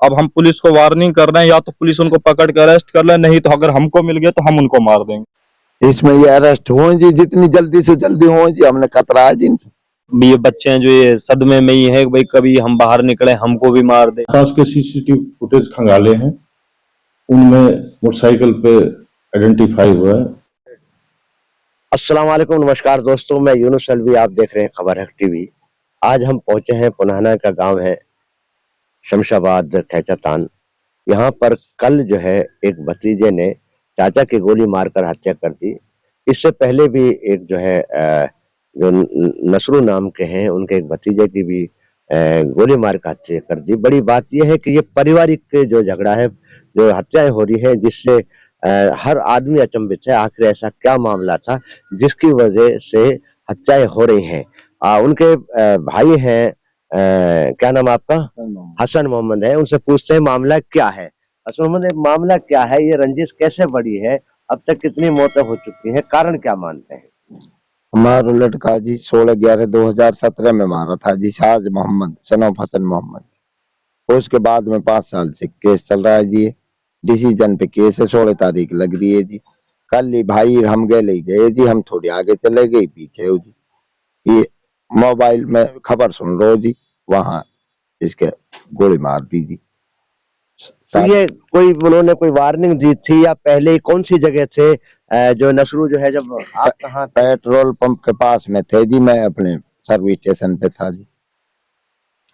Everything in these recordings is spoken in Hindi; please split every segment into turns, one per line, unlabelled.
अब हम पुलिस को वार्निंग कर रहे हैं, या तो पुलिस उनको पकड़ के अरेस्ट कर ले, नहीं तो अगर हमको मिल गए तो हम उनको मार देंगे।
इसमें ये अरेस्ट हो जी, जितनी जल्दी से जल्दी हो जी, हमने खतरा है जी।
ये बच्चे हैं जो ये सदमे में ही है, भाई कभी हम बाहर निकले हमको भी मार दे।
आसपास के सीसीटीवी फुटेज खंगाले हैं, उनमें मोटरसाइकिल पे आइडेंटिफाई हुआ है।
अस्सलाम वालेकुम, नमस्कार दोस्तों, मैं यूनुस अलवी, आप देख रहे हैं खबर हक टीवी। आज हम पहुंचे हैं, पुनाना का गांव है, शमशाबाद खैचातान। यहाँ पर कल जो है एक भतीजे ने चाचा की गोली मारकर हत्या कर दी। इससे पहले भी एक जो है जो नसरू नाम के हैं, उनके एक भतीजे की भी गोली मारकर हत्या कर दी। बड़ी बात यह है कि ये पारिवारिक जो झगड़ा है, जो हत्याएं हो रही है, जिससे हर आदमी अचंभित है, आखिर ऐसा क्या मामला था जिसकी वजह से हत्याएं हो रही हैं। उनके भाई हैं, क्या नाम आपका? हसन मोहम्मद है। उनसे पूछते हैं मामला क्या है। हसन मोहम्मद, मामला क्या है? ये रंजिश कैसे बढ़ी है? अब तक कितनी मौतें हो चुकी हैं? कारण क्या मानते हैं?
हमारा लड़का जी 16/11/2017 में मारा था जी, शाज मोहम्मद सन ऑफ हसन मोहम्मद। उसके बाद में 5 साल से केस चल रहा है जी। डिसीजन पे केस है, 16 तारीख लग रही है जी। कल ही भाई हम गए ले गए जी, हम थोड़ी आगे चले गए पीछे हो जी। ये मोबाइल में खबर सुन लो जी, वहां इसके गोली मार दी जी।
तो ये कोई उन्होंने कोई वार्निंग दी थी या पहले ही कौन सी जगह थे जो नसरू जो है, जब आप कहाँ थे?
पेट्रोल पंप के पास में थे जी, मैं अपने सर्विस स्टेशन पे था जी।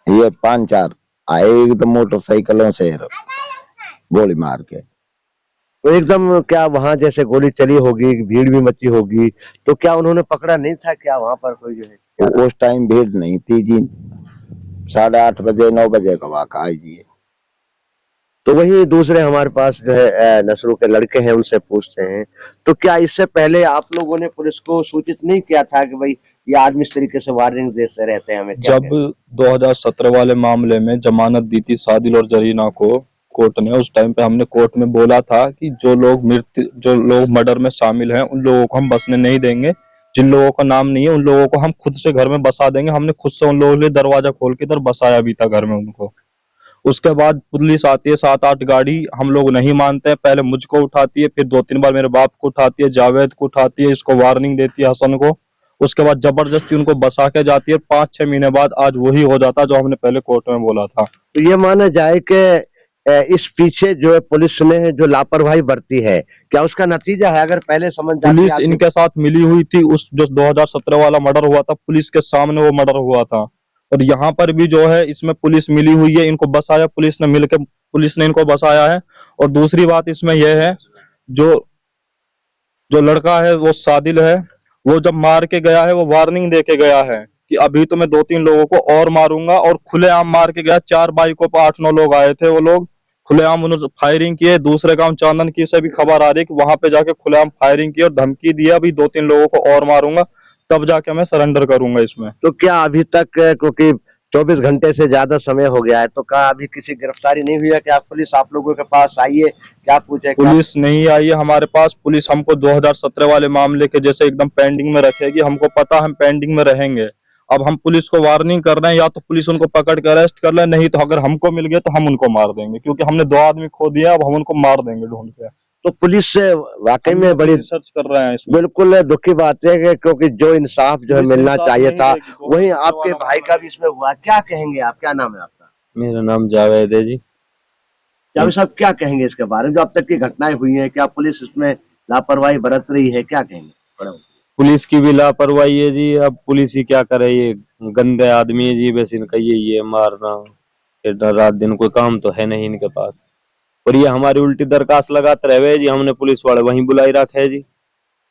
ये 5-4 आए एकदम मोटरसाइकिलों से गोली मार के।
तो एकदम क्या वहां जैसे गोली चली होगी, भीड़ भी मची होगी, तो क्या उन्होंने पकड़ा नहीं था क्या वहां पर कोई जो है?
तो उस टाइम भीड़ नहीं थी जी, 8:30 बजे 9 बजे का वाक़ा है जी।
तो वही दूसरे हमारे पास जो है नसरू के लड़के हैं, उनसे पूछते हैं, तो क्या इससे पहले आप लोगों ने पुलिस को सूचित नहीं किया था कि भाई ये आदमी इस तरीके से वार्निंग देते रहते हैं हमें?
जब 2017 वाले मामले में जमानत दी थी सादिल और जरीना को कोर्ट ने, उस टाइम पे हमने कोर्ट में बोला था कि जो लोग मर्डर में शामिल हैं उन लोगों को हम बसने नहीं देंगे। जिन लोगों का नाम नहीं है उन लोगों को हम खुद से घर में बसा देंगे। हमने खुद से उन लोगों के लिए दरवाजा खोल के इधर बसाया भी था घर में उनको। उसके बाद पुलिस आती है 7-8 गाड़ी, हम लोग नहीं मानते हैं। पहले मुझको उठाती है, फिर 2-3 बार मेरे बाप को उठाती है, जावेद को उठाती है, इसको वार्निंग देती है हसन को। उसके बाद जबरदस्ती उनको बसा के जाती है। 5-6 महीने बाद आज वही हो जाता है जो हमने पहले कोर्ट में बोला था।
तो ये माना जाए कि इस पीछे जो है पुलिस ने जो लापरवाही बरती है, क्या उसका नतीजा है? अगर पहले समझ जाती
पुलिस इनके साथ मिली हुई थी, उस जो 2017 वाला मर्डर हुआ था पुलिस के सामने वो मर्डर हुआ था, और यहाँ पर भी जो है इसमें पुलिस मिली हुई है। इनको बसाया पुलिस ने, मिलकर पुलिस ने इनको बसाया है। और दूसरी बात इसमें यह है, जो जो लड़का है वो सादिल है, वो जब मार के गया है वो वार्निंग दे के गया है कि अभी तो मैं 2-3 लोगों को और मारूंगा, और खुलेआम मार के गया। 4 बाइकों पर 8-9 लोग आए थे, वो लोग खुलेआम उन्होंने फायरिंग किए। दूसरे गांव चांदन की से भी खबर आ रही है कि वहां पे जाके खुलेआम फायरिंग की और धमकी दी, अभी 2-3 लोगों को और मारूंगा, तब जाके मैं सरेंडर करूंगा इसमें।
तो क्या अभी तक, क्योंकि 24 घंटे से ज्यादा समय हो गया है, तो क्या अभी किसी गिरफ्तारी नहीं हुई है? क्या पुलिस आप लोगों के पास आई है? क्या पूछे?
पुलिस नहीं आई है हमारे पास। पुलिस हमको 2017 वाले मामले के जैसे एकदम पेंडिंग में रखेगी। हमको पता हम पेंडिंग में रहेंगे। अब हम पुलिस को वार्निंग कर रहे हैं, या तो पुलिस उनको पकड़ के अरेस्ट कर ले, नहीं तो अगर हमको मिल गए तो हम उनको मार देंगे, क्योंकि हमने 2 आदमी खो दिया, अब हम उनको मार देंगे ढूंढ के।
तो पुलिस से वाकई में बड़ी
रिसर्च कर रहे हैं इसमें।
बिल्कुल दुखी बात है कि क्योंकि जो इंसाफ जो है मिलना चाहिए था, वही आपके भाई का भी इसमें हुआ। क्या कहेंगे आप? क्या नाम है आपका?
मेरा नाम जावेद है जी।
जावेद साहब, क्या कहेंगे इसके बारे में, जो अब तक की घटनाएं हुई हैं? क्या पुलिस इसमें लापरवाही बरत रही है? क्या कहेंगे?
पुलिस की भी लापरवाही है जी। अब पुलिस ही क्या करे, ये गंदे आदमी है जी, बस इनका यही है मारना। फिर रात दिन कोई काम तो है नहीं इनके पास, और ये हमारी उल्टी दरखास्त लगाते रहे जी। हमने पुलिस वाले वहीं बुलाई रखे है जी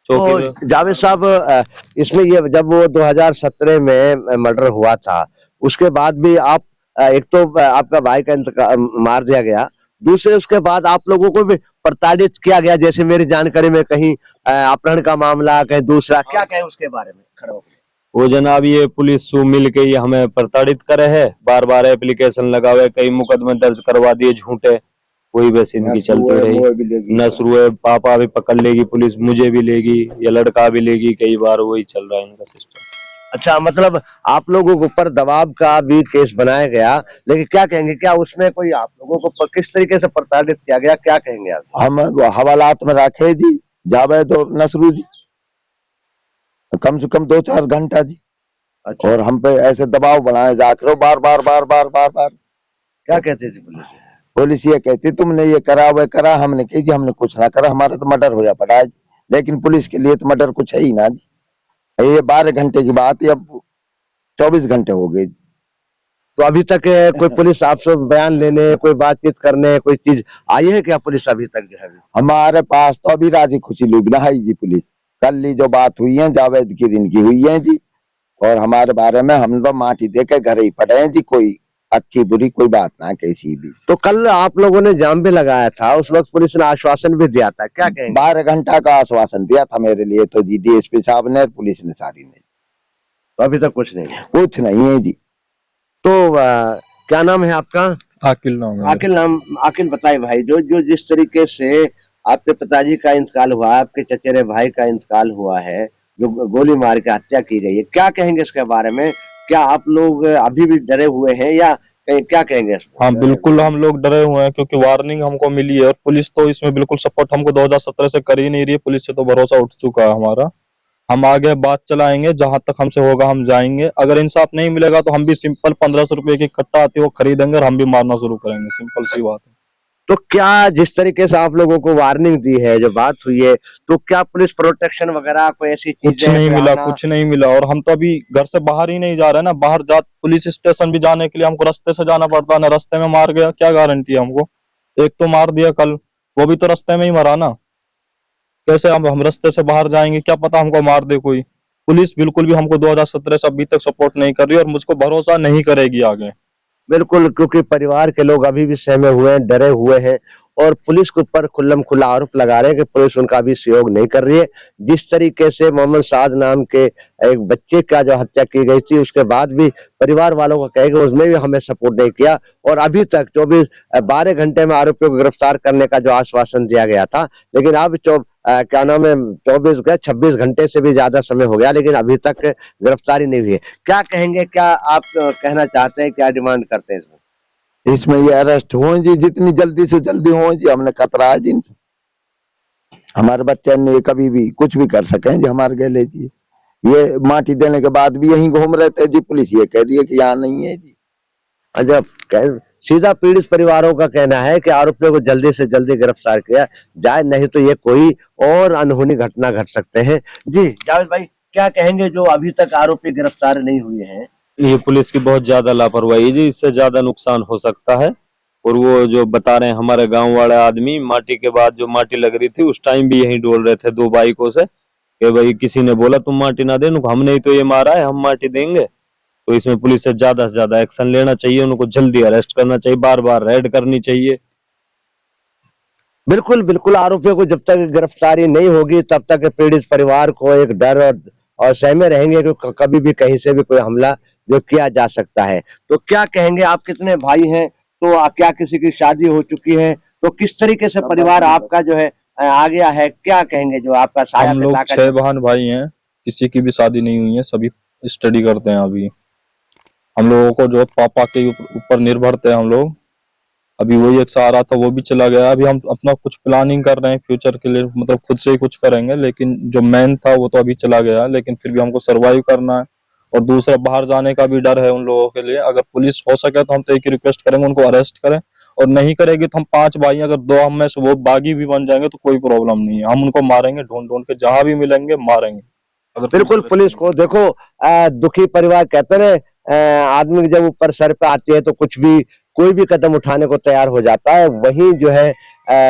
चौकी।
तो जावेद साहब, इसमें ये जब वो 2017 में मर्डर हुआ था, उसके बाद भी आप, एक तो आपका भाई का मार दिया गया, दूसरे उसके बाद आप लोगों को भी प्रताड़ित किया गया, जैसे मेरी जानकारी में कहीं अपहरण का मामला, कहीं दूसरा। क्या कहें उसके बारे में खड़े होकर?
वो जनाब ये पुलिस मिल के ये हमें प्रताड़ित करे है, बार बार एप्लीकेशन लगावे, कई मुकदमे दर्ज करवा दिए झूठे, वही बस इनकी चलती रही। नसरू है, पापा भी पकड़ लेगी पुलिस, मुझे भी लेगी, ये लड़का भी लेगी, कई बार वही चल रहा है इनका सिस्टम।
अच्छा, मतलब आप लोगों के ऊपर दबाव का भी केस बनाया गया, लेकिन क्या कहेंगे, क्या उसमें कोई आप लोगों को किस तरीके से प्रताड़ित किया गया, क्या कहेंगे आप?
हम हवालात में रखे जी, जावेद और नसरू जी, कम से कम 2-4 घंटा जी।
अच्छा,
और हम पे ऐसे दबाव बनाए जा करो, बार बार बार बार बार बार।
क्या कहती थी पुलिस?
पुलिस ये कहती तुमने ये करा वो करा, हमने कही जी हमने कुछ ना करा, हमारा तो मर्डर हो जा पड़ा है जी। लेकिन पुलिस के लिए तो मर्डर कुछ है ही ना जी। ये 12 घंटे की बात है, अब 24 घंटे हो गए।
तो अभी तक कोई पुलिस आपसे बयान लेने, कोई बातचीत करने, कोई चीज आई है क्या पुलिस अभी तक जो है?
हमारे पास तो अभी राजी खुशी लूट ना आई जी पुलिस। कल ही जो बात हुई है जावेद के दिन की हुई है जी, और हमारे बारे में हम तो माटी दे के घर ही पड़े हैं जी, कोई अच्छी बुरी कोई बात ना कैसी भी।
तो कल आप लोगों ने जाम भी लगाया था, उस वक्त पुलिस ने आश्वासन भी दिया था, क्या कहेंगे?
12 घंटा का आश्वासन दिया था मेरे लिए तो जी, डीएसपी साहब ने, पुलिस ने सारी ने।
तो अभी तक कुछ नहीं?
कुछ नहीं है जी।
तो क्या नाम है आपका?
आकिल नाम है।
आकिल बताइए भाई, जो जो जिस तरीके से आपके पिताजी का इंतकाल हुआ, आपके चचेरे भाई का इंतकाल हुआ है, जो गोली मार के हत्या की गई है, क्या कहेंगे इसके बारे में? क्या आप लोग अभी भी डरे हुए हैं या क्या कहेंगे इसमें?
हाँ बिल्कुल हम लोग डरे हुए हैं, क्योंकि वार्निंग हमको मिली है और पुलिस तो इसमें बिल्कुल सपोर्ट हमको 2017 से कर ही नहीं रही है। पुलिस से तो भरोसा उठ चुका है हमारा। हम आगे बात चलाएंगे, जहां तक हमसे होगा हम जाएंगे। अगर इंसाफ नहीं मिलेगा तो हम भी सिंपल 1500 रुपए की कट्टा आती है वो खरीदेंगे और हम भी मारना शुरू करेंगे, सिंपल सी बात है।
तो क्या जिस तरीके से आप लोगों को वार्निंग दी है, जो बात हुई है, तो क्या पुलिस प्रोटेक्शन वगैरह कोई ऐसी
कुछ
चीजें
नहीं
कोई
मिला,
आना?
कुछ नहीं मिला। और हम तो अभी घर से बाहर ही नहीं जा रहे ना, बाहर जा पुलिस स्टेशन भी जाने के लिए हमको रास्ते से जाना पड़ता है ना, रास्ते में मार गया क्या गारंटी है हमको। एक तो मार दिया कल, वो भी तो रास्ते में ही मरा ना। कैसे हम रास्ते से बाहर जाएंगे, क्या पता हमको मार दे कोई। पुलिस बिल्कुल भी हमको 2017 से अभी तक सपोर्ट नहीं कर रही और मुझको भरोसा नहीं करेगी आगे।
बिल्कुल, क्योंकि परिवार के लोग अभी भी सहमे हुए हैं, डरे हुए हैं और पुलिस के ऊपर खुल्लम खुल्ला आरोप लगा रहे हैं कि पुलिस उनका भी सहयोग नहीं कर रही है। जिस तरीके से मोहम्मद साद नाम के एक बच्चे का जो हत्या की गई थी, उसके बाद भी परिवार वालों का कहेगा उसमें भी हमें सपोर्ट नहीं किया और अभी तक 12 घंटे में आरोपियों को गिरफ्तार करने का जो आश्वासन दिया गया था, लेकिन अब क्या नाम है 26 घंटे से भी ज्यादा समय हो गया, लेकिन अभी तक गिरफ्तारी नहीं हुई है। क्या कहेंगे, क्या आप कहना चाहते हैं, क्या डिमांड करते हैं इसमें?
इसमें ये अरेस्ट हो जी, जितनी जल्दी से जल्दी हो जी, हमने खतरा है जी इनसे। हमारे बच्चे ने कभी भी कुछ भी कर सके जी हमारे गले जी। ये माटी देने के बाद भी यहीं घूम रहे थे जी, पुलिस ये कह रही है कि यहाँ नहीं है जी।
अच्छा, सीधा पीड़ित परिवारों का कहना है कि आरोपियों को जल्दी से जल्दी गिरफ्तार किया जाए, नहीं तो ये कोई और अनहोनी घटना घट सकते हैं। जी जावेद भाई, क्या कहेंगे जो अभी तक आरोपी गिरफ्तार नहीं हुए हैं?
ये पुलिस की बहुत ज्यादा लापरवाही है जी, इससे ज्यादा नुकसान हो सकता है। और वो जो बता रहे हैं हमारे गांव वाले आदमी, माटी के बाद जो माटी लग रही थी उस टाइम भी यहीं डोल रहे थे 2 बाइकों से कि भाई किसी ने बोला तुम माटी ना दे, हमने ही तो ये मारा है, हम माटी देंगे। तो इसमें पुलिस से ज्यादा एक्शन लेना चाहिए, उनको जल्दी अरेस्ट करना चाहिए, बार बार रेड करनी चाहिए।
बिल्कुल बिल्कुल, आरोपियों को जब तक गिरफ्तारी नहीं होगी तब तक पीड़ित परिवार को एक डर और सहमे रहेंगे कि कभी भी कहीं से भी कोई हमला जो किया जा सकता है। तो क्या कहेंगे, आप कितने भाई हैं, तो क्या किसी की शादी हो चुकी है, तो किस तरीके से परिवार आपका जो है आ गया है, क्या कहेंगे जो आपका साया
हम लोग
पिता का
6 बहन भाई हैं, किसी की भी शादी नहीं हुई है, सभी स्टडी करते हैं अभी। हम लोगों को जो पापा के ऊपर निर्भर थे हम लोग, अभी वही एक सहारा था वो भी चला गया। अभी हम अपना कुछ प्लानिंग कर रहे हैं फ्यूचर के लिए, मतलब खुद से ही कुछ करेंगे, लेकिन जो मेन था वो तो अभी चला गया, लेकिन फिर भी हमको सरवाइव करना है। और दूसरा बाहर जाने का भी डर है उन लोगों के लिए। अगर पुलिस हो सके तो हम तो एक ही रिक्वेस्ट करेंगे, उनको अरेस्ट करें, और नहीं करेगी तो हम 5 भाई, अगर 2 हम में से वो बागी भी बन जाएंगे तो कोई प्रॉब्लम नहीं है, हम उनको मारेंगे, ढूंढ ढूंढ के जहां भी मिलेंगे मारेंगे। अगर
बिल्कुल पुलिस को देखो, दुखी परिवार कहते हैं आदमी जब ऊपर सर पे आती है तो कुछ भी कोई भी कदम उठाने को तैयार हो जाता है। वहीं जो है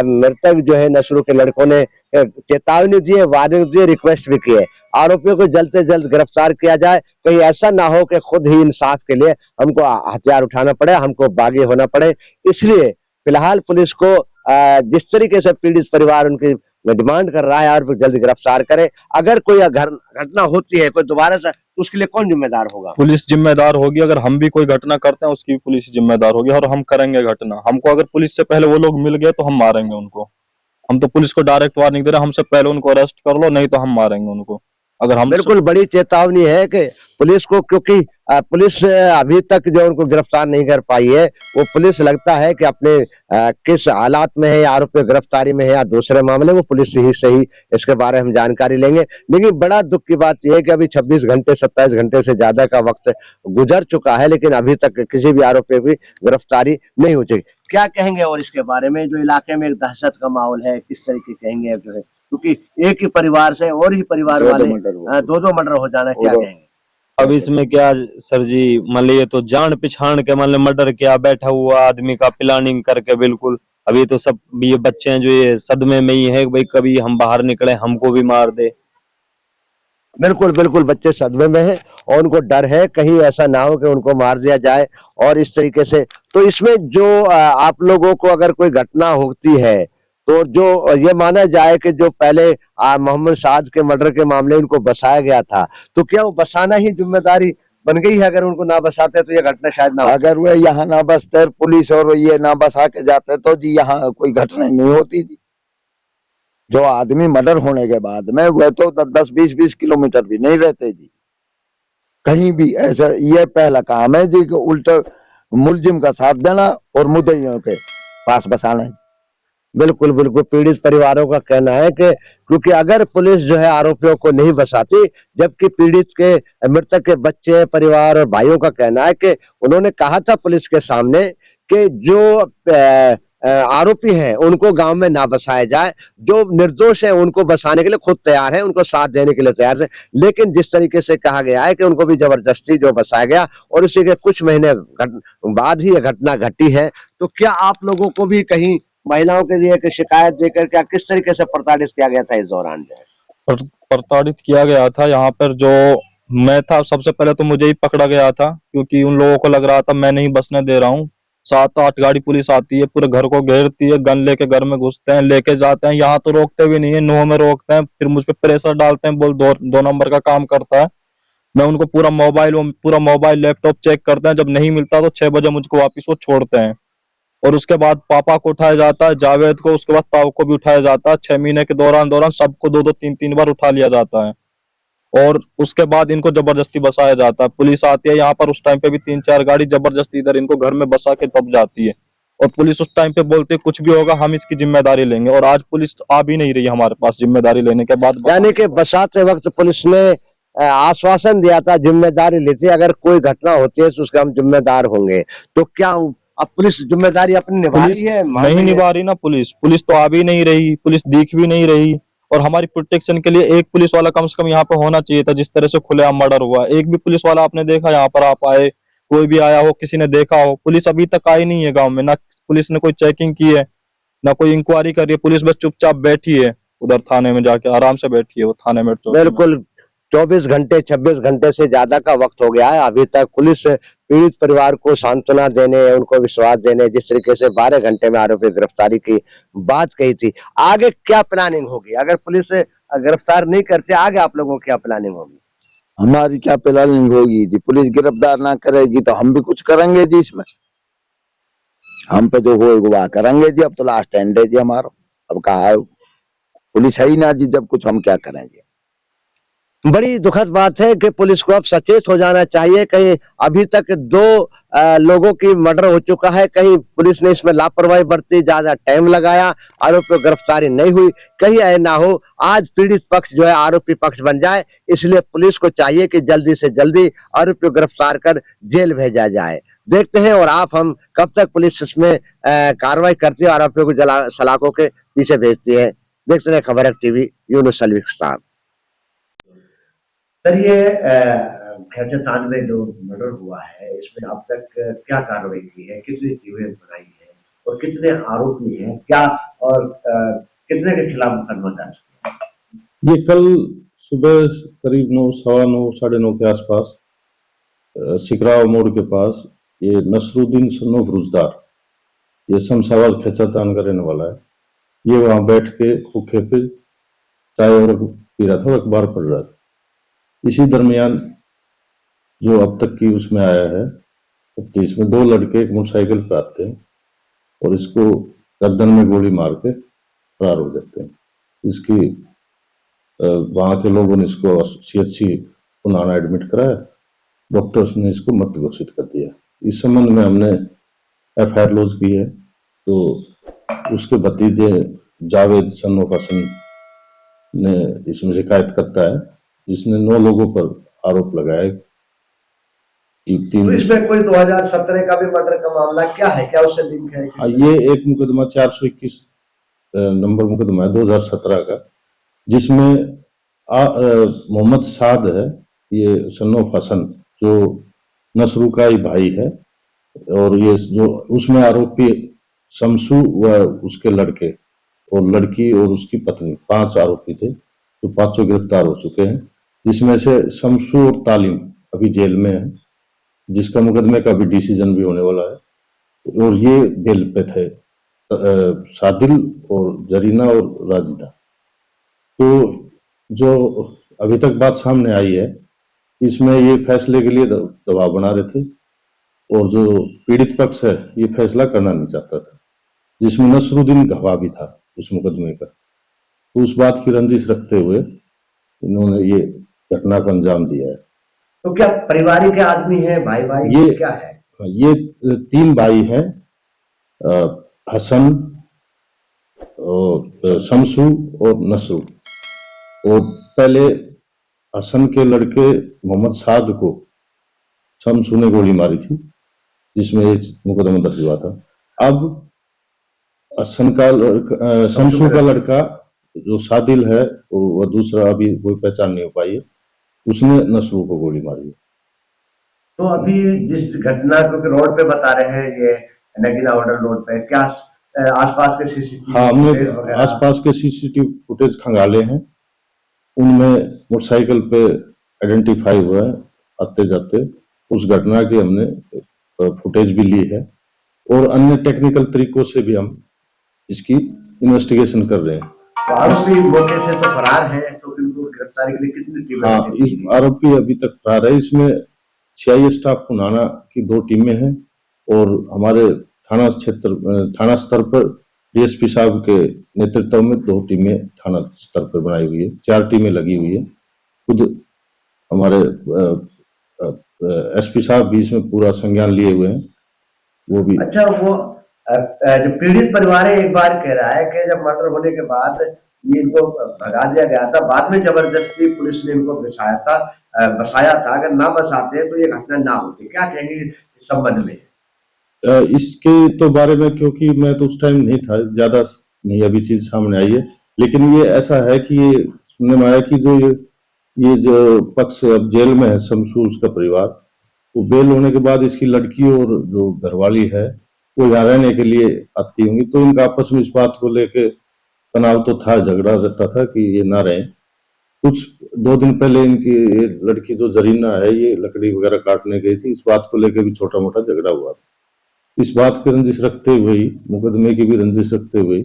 मृतक जो है नसरू के लड़कों ने चेतावनी दी है, वार्निंग दी है, रिक्वेस्ट भी की है, आरोपियों को जल्द से जल्द गिरफ्तार किया जाए। कहीं ऐसा ना हो कि खुद ही इंसाफ के लिए हमको हथियार उठाना पड़े, हमको बागी होना पड़े। इसलिए फिलहाल पुलिस को जिस तरीके से पीड़ित परिवार उनकी डिमांड कर रहा है और जल्द गिरफ्तार करे। अगर कोई घटना होती है कोई दोबारा से, तो उसके लिए कौन जिम्मेदार होगा?
पुलिस जिम्मेदार होगी। अगर हम भी कोई घटना करते हैं उसकी भी पुलिस जिम्मेदार होगी, और हम करेंगे घटना। हमको अगर पुलिस से पहले वो लोग मिल गए तो हम मारेंगे उनको। हम तो पुलिस को डायरेक्ट वार्निंग दे रहे हैं, हमसे पहले उनको अरेस्ट कर लो, नहीं तो हम मारेंगे उनको। अगर हम
बिल्कुल बड़ी चेतावनी है कि पुलिस को, क्योंकि पुलिस अभी तक जो उनको गिरफ्तार नहीं कर पाई है, वो पुलिस लगता है कि अपने किस हालात में है, या आरोपी गिरफ्तारी में है या दूसरे मामले, वो पुलिस ही सही इसके बारे में हम जानकारी लेंगे। लेकिन बड़ा दुख की बात यह है कि अभी 26 घंटे 27 घंटे से ज्यादा का वक्त गुजर चुका है, लेकिन अभी तक किसी भी आरोपी की गिरफ्तारी नहीं हो चुकी। क्या कहेंगे और इसके बारे में, जो इलाके में एक दहशत का माहौल है, किस तरीके कहेंगे जो है, क्योंकि एक ही परिवार से और ही परिवार वाले दो मर्डर हो जाना, क्या कहेंगे?
अब इसमें क्या सर जी, मान लीजिए तो जान पिछाड़ के मान लीजिए मर्डर किया, बैठा हुआ आदमी का प्लानिंग करके, बिल्कुल। अभी तो सब ये बच्चे हैं जो ये सदमे में ही है, भाई कभी हम बाहर निकले हमको भी मार दे।
बिल्कुल बिल्कुल, बच्चे सदमे में हैं और उनको डर है कहीं ऐसा ना हो कि उनको मार दिया जाए और इस तरीके से। तो इसमें जो आप लोगों को अगर कोई घटना होती है, तो जो ये माना जाए कि जो पहले मोहम्मद साद के मर्डर के मामले उनको बसाया गया था, तो क्या वो बसाना ही जिम्मेदारी बन गई है? अगर उनको ना बसाते तो ये घटना शायद ना होती।
अगर वे यहाँ ना बसते, पुलिस और ये ना बसा के जाते, तो जी यहाँ कोई घटना नहीं होती जी। जो आदमी मर्डर होने के बाद में वह तो 10-20 किलोमीटर भी नहीं रहते जी, कहीं भी। ऐसा ये पहला काम है जी कि उल्टा मुलजिम का साथ देना और मुद्दइयों के पास बसाना है।
बिल्कुल बिल्कुल, पीड़ित परिवारों का कहना है कि क्योंकि अगर पुलिस जो है आरोपियों को नहीं बसाती, जबकि पीड़ित के मृतक के बच्चे, परिवार और भाइयों का कहना है कि उन्होंने कहा था पुलिस के सामने कि जो आरोपी हैं उनको गांव में ना बसाया जाए, जो निर्दोष है उनको बसाने के लिए खुद तैयार है, उनको साथ देने के लिए तैयार है। लेकिन जिस तरीके से कहा गया है कि उनको भी जबरदस्ती जो बसाया गया और उसी के कुछ महीने बाद ही यह घटना घटी है, तो क्या आप लोगों को भी कहीं महिलाओं के लिए एक शिकायत देकर क्या किस तरीके से प्रताड़ित किया गया था इस दौरान जो है?
प्रताड़ित किया गया था यहाँ पर। जो मैं था, सबसे पहले तो मुझे ही पकड़ा गया था, क्योंकि उन लोगों को लग रहा था मैं नहीं बसने दे रहा हूँ। 7-8 गाड़ी पुलिस आती है, पूरे घर को घेरती है, गन लेके घर में घुसते हैं, लेके जाते हैं। यहाँ तो रोकते भी नहीं है, नो में रोकते हैं, फिर मुझ पे प्रेशर डालते हैं, बोल दो नंबर का काम करता है। मैं उनको पूरा मोबाइल लैपटॉप चेक करते हैं, जब नहीं मिलता तो 6 बजे मुझको वापिस वो छोड़ते हैं। और उसके बाद पापा को उठाया जाता है, जावेद को, उसके बाद ताऊ को भी उठाया जाता है। 6 महीने के दौरान सबको 2-2 3-3 बार उठा लिया जाता है और उसके बाद इनको जबरदस्ती बसाया जाता है। पुलिस आती है यहाँ पर, उस टाइम पे भी 3-4 गाड़ी जबरदस्ती इधर इनको घर में बसा के तब जाती है। और पुलिस उस टाइम पे बोलती है कुछ भी होगा हम इसकी जिम्मेदारी लेंगे, और आज पुलिस आ भी नहीं रही हमारे पास जिम्मेदारी लेने के बाद।
यानी कि बसाते वक्त पुलिस ने आश्वासन दिया था, जिम्मेदारी ली थी, अगर कोई घटना होती है तो उसका हम जिम्मेदार होंगे। तो क्या अब पुलिस जिम्मेदारी अपनी निभा रही है?
नहीं निभा रही ना पुलिस तो आ भी नहीं रही, पुलिस दिख भी नहीं रही। और हमारी प्रोटेक्शन के लिए एक पुलिस वाला कम से कम यहाँ पे होना चाहिए था। जिस तरह से खुलेआम मर्डर हुआ, एक भी पुलिस वाला आपने देखा यहाँ पर? आप आए, कोई भी आया हो, किसी ने देखा हो? पुलिस अभी तक आई नहीं है गांव में, ना पुलिस ने कोई चेकिंग की है, ना कोई इंक्वायरी करी है। पुलिस बस चुपचाप बैठी है उधर थाने में, जाके आराम से बैठी है वो थाने में। तो
बिल्कुल 24 घंटे 26 घंटे से ज्यादा का वक्त हो गया है, अभी तक पुलिस पीड़ित परिवार को सांत्वना देने, उनको विश्वास देने, जिस तरीके से 12 घंटे में आरोपी गिरफ्तारी की बात कही थी, आगे क्या प्लानिंग होगी? अगर पुलिस गिरफ्तार नहीं करते, आगे आप लोगों की क्या प्लानिंग होगी?
हमारी क्या प्लानिंग होगी जी? पुलिस गिरफ्तार ना करेगी तो हम भी कुछ करेंगे जी। इसमें हम पे जो होगा वह करेंगे जी। अब तो लास्ट एंड है जी हमारा। अब कहा है, पुलिस है ही ना जी, जब कुछ हम क्या करेंगे।
बड़ी दुखद बात है कि पुलिस को अब सचेत हो जाना चाहिए। कहीं अभी तक 2 लोगों की मर्डर हो चुका है, कहीं पुलिस ने इसमें लापरवाही बरती, ज्यादा टाइम लगाया, आरोपी को गिरफ्तारी नहीं हुई। कहीं ऐसा ना हो आज पीड़ित पक्ष जो है आरोपी पक्ष बन जाए। इसलिए पुलिस को चाहिए कि जल्दी से जल्दी आरोपी को गिरफ्तार कर जेल भेजा जाए। देखते हैं और हम कब तक पुलिस इसमें कार्रवाई करती है, आरोपियों को सलाखों के पीछे भेजती है। देखते रहे खबर है टीवी, यूनुस सलवी के साथ। सर, ये खैरतान में जो मर्डर हुआ है, इसमें अब तक क्या कार्रवाई की है, कितनी टीमें बनाई है और कितने आरोपी हैं, क्या और कितने के खिलाफ मुकदमा दर्ज किया?
ये कल सुबह करीब 9, सवा 9, साढ़े 9 के आसपास सिकराव मोड़ के पास ये नसरुद्दीन सन्नो फरुजदार, ये शमशाबाद खैरतान का रहने वाला है। ये वहां बैठ के भूखे पे चाय और पी रहा था, अखबार पढ़ रहा था। इसी दरमियान जो अब तक की उसमें आया है, तो इसमें 2 लड़के एक मोटरसाइकिल पे आते हैं और इसको गर्दन में गोली मार के फरार हो जाते हैं। इसकी वहां के लोगों ने इसको CHC पुनाना एडमिट कराया, डॉक्टर्स ने इसको मृत घोषित कर दिया। इस संबंध में हमने FIR लॉन्च की है। तो उसके भतीजे जावेद सन ऑफ हसन ने इसमें शिकायत करता है, जिसने 9 लोगों पर आरोप लगाया।
तो इसमें कोई 2017 का भी मर्डर का मामला क्या है, क्या उससे लिंक है?
ये एक मुकदमा 421 नंबर मुकदमा है 2017 का, जिसमें मोहम्मद साद है, ये सन ऑफ हसन जो नसरू का ही भाई है, और ये जो उसमें आरोपी शमसू व उसके लड़के और लड़की और उसकी पत्नी 5 आरोपी थे, तो 5 गिरफ्तार हो चुके हैं, जिसमें से शमसू और तालिम अभी जेल में है, जिसका मुकदमे का भी डिसीजन भी होने वाला है। और ये बेल पे थे सादिल और जरीना और राजिदा। तो जो अभी तक बात सामने आई है, इसमें ये फैसले के लिए दबाव बना रहे थे, और जो पीड़ित पक्ष है ये फैसला करना नहीं चाहता था, जिसमें नसरुद्दीन गवाह भी था उस मुकदमे का। तो उस बात की रंजिश रखते हुए इन्होंने ये घटना को अंजाम दिया है।
तो क्या पारिवारिक आदमी है, भाई भाई
ये
क्या है?
ये 3 भाई हैं, हसन और शमसू और नसरू। और पहले हसन के लड़के मोहम्मद साद को शमसू ने गोली मारी थी, जिसमें एक मुकदमा दर्ज हुआ था। अब हसन का शमसू का लड़का जो सादिल है, वो दूसरा अभी कोई पहचान नहीं हो पाई है, उसने नसरू को गोली मारी है।
तो अभी जिस घटना को रोड पे बता रहे हैं, ये नगीना ऑर्डर रोड पे, क्या आसपास के CCTV?
हाँ, हमने आसपास के CCTV फुटेज खंगाले हैं, उनमें मोटरसाइकिल पे आइडेंटिफाई हुआ है आते जाते। उस घटना की हमने फुटेज भी ली है, और अन्य टेक्निकल तरीकों से भी हम इसकी इन्वेस्टिगेशन कर रहे हैं।
तो आरोपी मौके से तो फरार है, तो इनको गिरफ्तारी के लिए कितनी टीमें?
हाँ, इस आरोपी अभी तक फरार है। इसमें CI स्टाफ पुनाना की 2 टीमें हैं, और हमारे थाना स्तर पर DSP साहब के नेतृत्व में 2 टीमें थाना स्तर पर बनाई हुई है, 4 टीमें लगी हुई है। खुद हमारे SP साहब भी इसमें पूरा संज्ञान लिए हुए हैं, वो भी।
अच्छा, वो जो पीड़ित परिवार है एक बार कह रहा है कि जब मर्डर होने के बाद ये इनको भगा दिया गया था, बाद में जबरदस्ती पुलिस ने इनको बसाया था, अगर ना बसाते तो ये घटना ना होती। क्या कहेंगे इस संबंध में?
इसके तो बारे में, क्योंकि मैं तो उस टाइम नहीं था, ज्यादा नहीं अभी चीज सामने आई है, लेकिन ये ऐसा है कि ये सुनने में आया कि ये जो पक्ष अब जेल में है, शमसू उसका परिवार, वो बेल होने के बाद इसकी लड़की और जो घरवाली है वो यहाँ रहने के लिए आती होंगी, तो इनका आपस में इस बात को लेके तनाव तो था, झगड़ा रहता था कि ये ना रहे। कुछ 2 दिन पहले इनकी ये लड़की जो जरीना है, ये लकड़ी वगैरह काटने गई थी, इस बात को लेकर भी छोटा मोटा झगड़ा हुआ था। इस बात की रंजिश रखते हुए ही, मुकदमे की भी रंजिश रखते हुए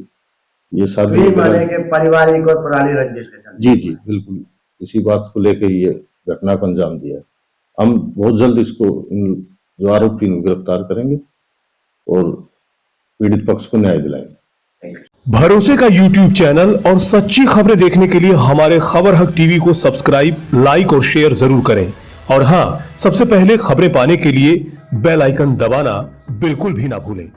ये शादी
पारिवारिक और पुरानी रंजिश के साथ।
जी बिल्कुल, इसी बात को लेकर ये घटना को अंजाम दिया। हम बहुत जल्द इसको, जो आरोपी को गिरफ्तार करेंगे और पीड़ित पक्ष को न्याय दिलाएंगे।
भरोसे का YouTube चैनल और सच्ची खबरें देखने के लिए हमारे खबर हक टीवी को सब्सक्राइब, लाइक और शेयर जरूर करें। और हां, सबसे पहले खबरें पाने के लिए बेल आइकन दबाना बिल्कुल भी ना भूलें।